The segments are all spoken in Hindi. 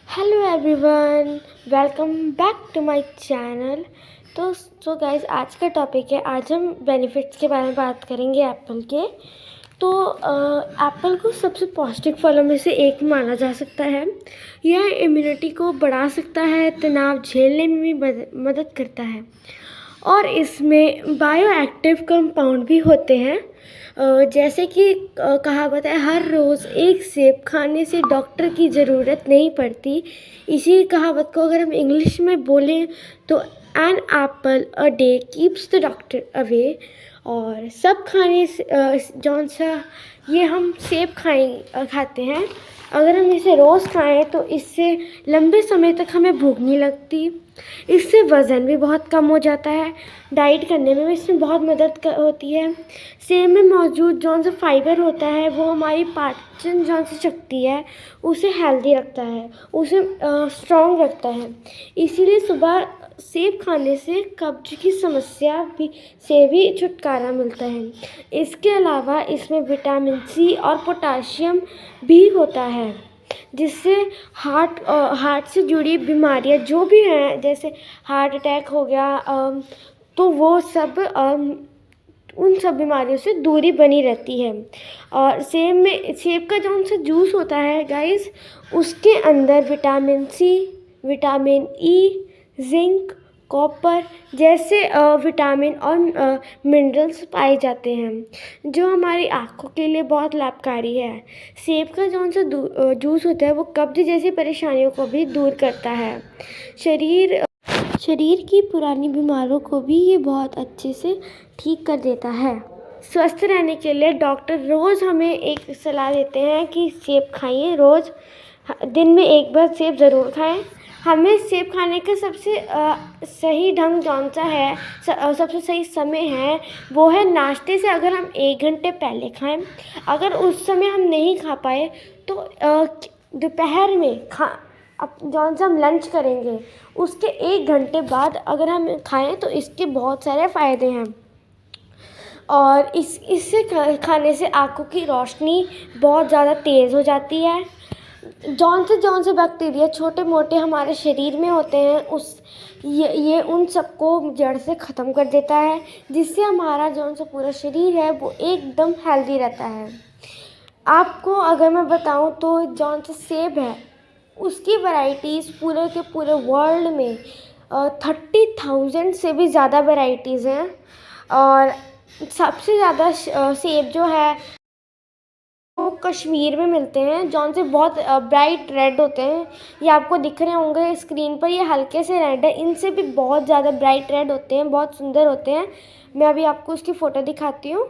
Hello everyone, welcome back to my channel. तो गाइस, आज का टॉपिक है, आज हम बेनिफिट्स के बारे में बात करेंगे एप्पल के। तो एप्पल को सबसे पौष्टिक फलों में से एक माना जा सकता है। यह इम्यूनिटी को बढ़ा सकता है, तनाव झेलने में भी मदद करता है और इसमें बायो एक्टिव कंपाउंड भी होते हैं। जैसे कि कहावत है, हर रोज़ एक सेब खाने से डॉक्टर की ज़रूरत नहीं पड़ती। इसी कहावत को अगर हम इंग्लिश में बोलें तो an apple a day keeps the doctor away. और सब खाने से जौन सा ये हम सेब खाते हैं, अगर हम इसे रोज़ खाएं तो इससे लंबे समय तक हमें भूख नहीं लगती। इससे वज़न भी बहुत कम हो जाता है। डाइट करने में भी इसमें बहुत मदद होती है। सेब में मौजूद जौन सा फाइबर होता है वो हमारी पाचन जौन सी शक्ति है उसे हेल्दी रखता है, उसे स्ट्रॉन्ग रखता है। इसीलिए सुबह सेब खाने से कब्ज की समस्या से भी छुटकारा मिलता है। इसके अलावा इसमें विटामिन सी और पोटाशियम भी होता है, जिससे हार्ट से जुड़ी बीमारियां जो भी हैं, जैसे हार्ट अटैक हो गया, तो वो सब उन सब बीमारियों से दूरी बनी रहती है। और सेब का जो उनसे जूस होता है गाइस, उसके अंदर vitamin C, vitamin E, zinc, copper जैसे विटामिन और मिनरल्स पाए जाते हैं, जो हमारी आँखों के लिए बहुत लाभकारी है। सेब का जौन सा जूस होता है वो कब्ज जैसी परेशानियों को भी दूर करता है। शरीर की पुरानी बीमारियों को भी ये बहुत अच्छे से ठीक कर देता है। स्वस्थ रहने के लिए डॉक्टर रोज़ हमें एक सलाह देते हैं कि सेब खाइए, रोज़ दिन में एक बार सेब ज़रूर खाएं। हमें सेब खाने का सबसे सही ढंग कौन सा है, सबसे सही समय है, वो है नाश्ते से अगर हम 1 घंटे पहले खाएं। अगर उस समय हम नहीं खा पाए तो दोपहर में अब जौन सा हम लंच करेंगे उसके 1 घंटे बाद अगर हम खाएं तो इसके बहुत सारे फ़ायदे हैं। और इससे खाने से आँखों की रोशनी बहुत ज़्यादा तेज़ हो जाती है। जौन से बैक्टीरिया छोटे मोटे हमारे शरीर में होते हैं ये उन सबको जड़ से ख़त्म कर देता है, जिससे हमारा जौन सा पूरा शरीर है वो एकदम हेल्दी रहता है। आपको अगर मैं बताऊं तो जौन सा सेब है उसकी वैरायटीज़ पूरे के पूरे वर्ल्ड में 30,000 से भी ज़्यादा वैरायटीज़ हैं। और सबसे ज़्यादा सेब जो है वो कश्मीर में मिलते हैं, जौन से बहुत ब्राइट रेड होते हैं। ये आपको दिख रहे होंगे स्क्रीन पर, ये हल्के से रेड है, इनसे भी बहुत ज़्यादा ब्राइट रेड होते हैं, बहुत सुंदर होते हैं। मैं अभी आपको उसकी फ़ोटो दिखाती हूँ।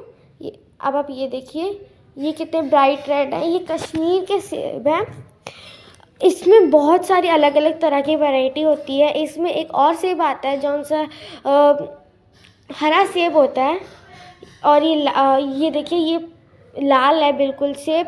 अब आप ये देखिए, ये कितने ब्राइट रेड हैं। ये कश्मीर के सेब हैं। इसमें बहुत सारी अलग अलग तरह की वैरायटी होती है। इसमें एक और सेब आता है जौन सा हरा सेब होता है, और ये देखिए, ये लाल है बिल्कुल सेब।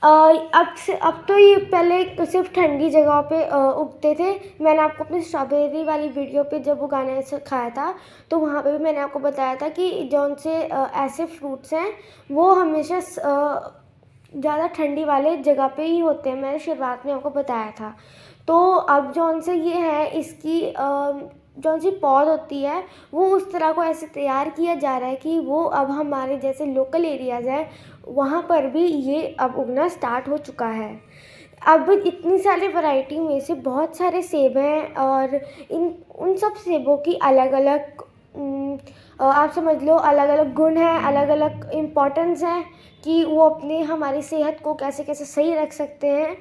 अब तो ये पहले सिर्फ ठंडी जगह पे उगते थे। मैंने आपको अपनी स्ट्रॉबेरी वाली वीडियो पे जब उगाना सिखाया था तो वहाँ पे भी मैंने आपको बताया था कि जौन से ऐसे फ्रूट्स हैं वो हमेशा ज़्यादा ठंडी वाले जगह पे ही होते हैं। मैंने शुरुआत में आपको बताया था। तो अब जौन से ये है, इसकी जौन सी पौध होती है वो उस तरह को ऐसे तैयार किया जा रहा है कि वो अब हमारे जैसे लोकल एरियाज़ हैं वहाँ पर भी ये अब उगना स्टार्ट हो चुका है। अब इतनी सारी वैरायटी में से बहुत सारे सेब हैं, और उन सब सेबों की अलग अलग आप समझ लो अलग अलग गुण हैं, अलग अलग इम्पोर्टेंस है कि वो अपनी हमारी सेहत को कैसे कैसे सही रख सकते हैं।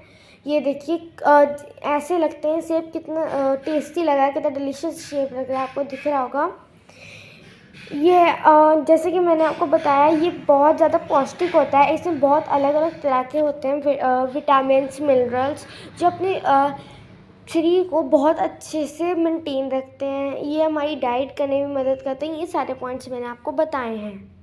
ये देखिए, ऐसे लगते हैं सेब, कितना टेस्टी लगा है, कितना डिलीशियस शेप लग रहा है, आपको दिख रहा होगा। ये जैसे कि मैंने आपको बताया, ये बहुत ज़्यादा पौष्टिक होता है। इसमें बहुत अलग अलग तरह के होते हैं विटामिन्स, मिनरल्स, जो अपने शरीर को बहुत अच्छे से मेंटेन रखते हैं। ये हमारी डाइट करने में मदद करते हैं। ये सारे पॉइंट्स मैंने आपको बताए हैं।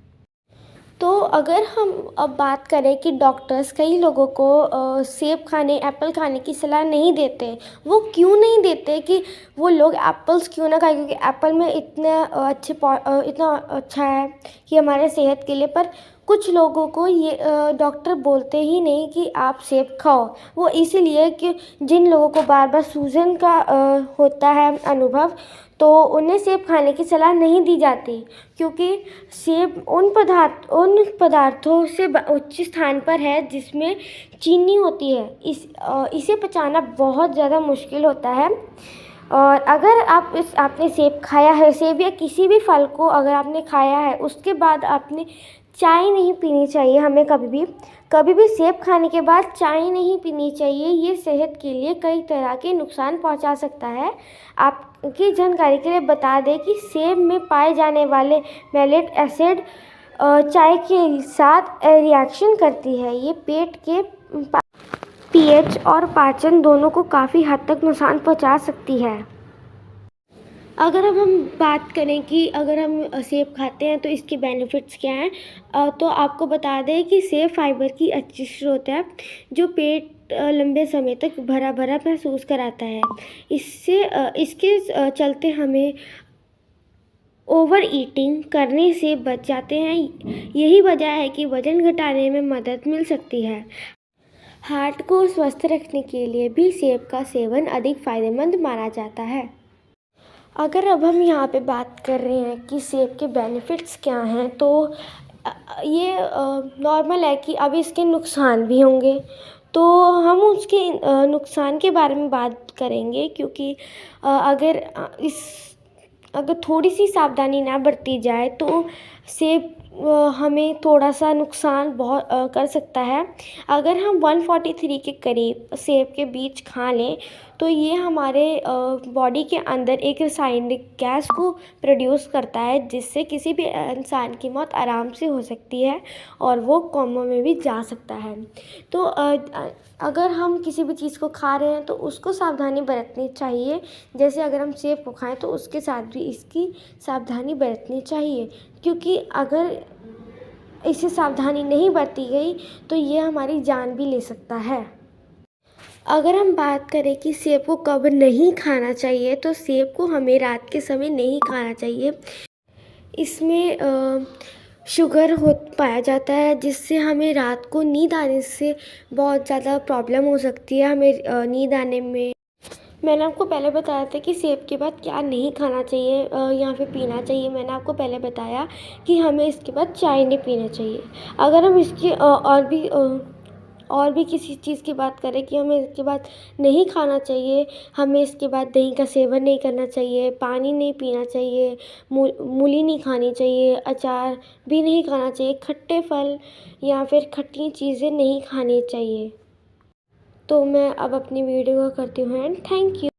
तो अगर हम अब बात करें कि डॉक्टर्स कई लोगों को सेब खाने, एप्पल खाने की सलाह नहीं देते। वो क्यों नहीं देते कि वो लोग एप्पल्स क्यों ना खाएं, क्योंकि एप्पल में इतना अच्छा है कि हमारे सेहत के लिए। पर कुछ लोगों को ये डॉक्टर बोलते ही नहीं कि आप सेब खाओ। वो इसीलिए कि जिन लोगों को बार बार सूजन का होता है अनुभव, तो उन्हें सेब खाने की सलाह नहीं दी जाती, क्योंकि सेब उन पदार्थों से उच्च स्थान पर है जिसमें चीनी होती है। इसे पचाना बहुत ज़्यादा मुश्किल होता है। और अगर आपने सेब खाया है, सेब या किसी भी फल को अगर आपने खाया है, उसके बाद आपने चाय नहीं पीनी चाहिए। हमें कभी भी सेब खाने के बाद चाय नहीं पीनी चाहिए। ये सेहत के लिए कई तरह के नुकसान पहुंचा सकता है। आपकी जानकारी के लिए बता दें कि सेब में पाए जाने वाले मैलेट एसिड चाय के साथ रिएक्शन करती है। ये पेट के पीएच और पाचन दोनों को काफ़ी हद तक नुकसान पहुंचा सकती है। अगर अब हम बात करें कि अगर हम सेब खाते हैं तो इसके बेनिफिट्स क्या हैं, तो आपको बता दें कि सेब फाइबर की अच्छी स्रोत है, जो पेट लंबे समय तक भरा भरा महसूस कराता है। इसके चलते हमें ओवर ईटिंग करने से बच जाते हैं। यही वजह है कि वज़न घटाने में मदद मिल सकती है। हार्ट को स्वस्थ रखने के लिए भी सेब का सेवन अधिक फ़ायदेमंद माना जाता है। अगर अब हम यहाँ पे बात कर रहे हैं कि सेब के बेनिफिट्स क्या हैं, तो ये नॉर्मल है कि अब इसके नुकसान भी होंगे, तो हम उसके नुकसान के बारे में बात करेंगे, क्योंकि अगर थोड़ी सी सावधानी ना बरती जाए तो सेब हमें थोड़ा सा नुकसान बहुत कर सकता है। अगर हम 143 के करीब सेब के बीज खा लें, तो ये हमारे बॉडी के अंदर एक रासायनिक गैस को प्रोड्यूस करता है, जिससे किसी भी इंसान की मौत आराम से हो सकती है और वो कोमा में भी जा सकता है। तो अगर हम किसी भी चीज़ को खा रहे हैं तो उसको सावधानी बरतनी चाहिए। जैसे अगर हम सेब को खाएं तो उसके साथ भी इसकी सावधानी बरतनी चाहिए, क्योंकि अगर इसे सावधानी नहीं बरती गई तो ये हमारी जान भी ले सकता है। अगर हम बात करें कि सेब को कब नहीं खाना चाहिए, तो सेब को हमें रात के समय नहीं खाना चाहिए। इसमें शुगर पाया जाता है, जिससे हमें रात को नींद आने से बहुत ज़्यादा प्रॉब्लम हो सकती है। हमें नींद आने में मैंने आपको पहले बताया था कि सेब के बाद क्या नहीं खाना चाहिए या फिर पीना चाहिए। मैंने आपको पहले बताया कि हमें इसके बाद चाय नहीं पीना चाहिए। अगर हम इसकी और भी किसी चीज़ की बात करें कि हमें इसके बाद नहीं खाना चाहिए, हमें इसके बाद दही का सेवन नहीं करना चाहिए, पानी नहीं पीना चाहिए, मूली नहीं खानी चाहिए, अचार भी नहीं खाना चाहिए, खट्टे फल या फिर खट्टी चीज़ें नहीं खानी चाहिए। तो मैं अब अपनी वीडियो को करती हूँ एंड थैंक यू।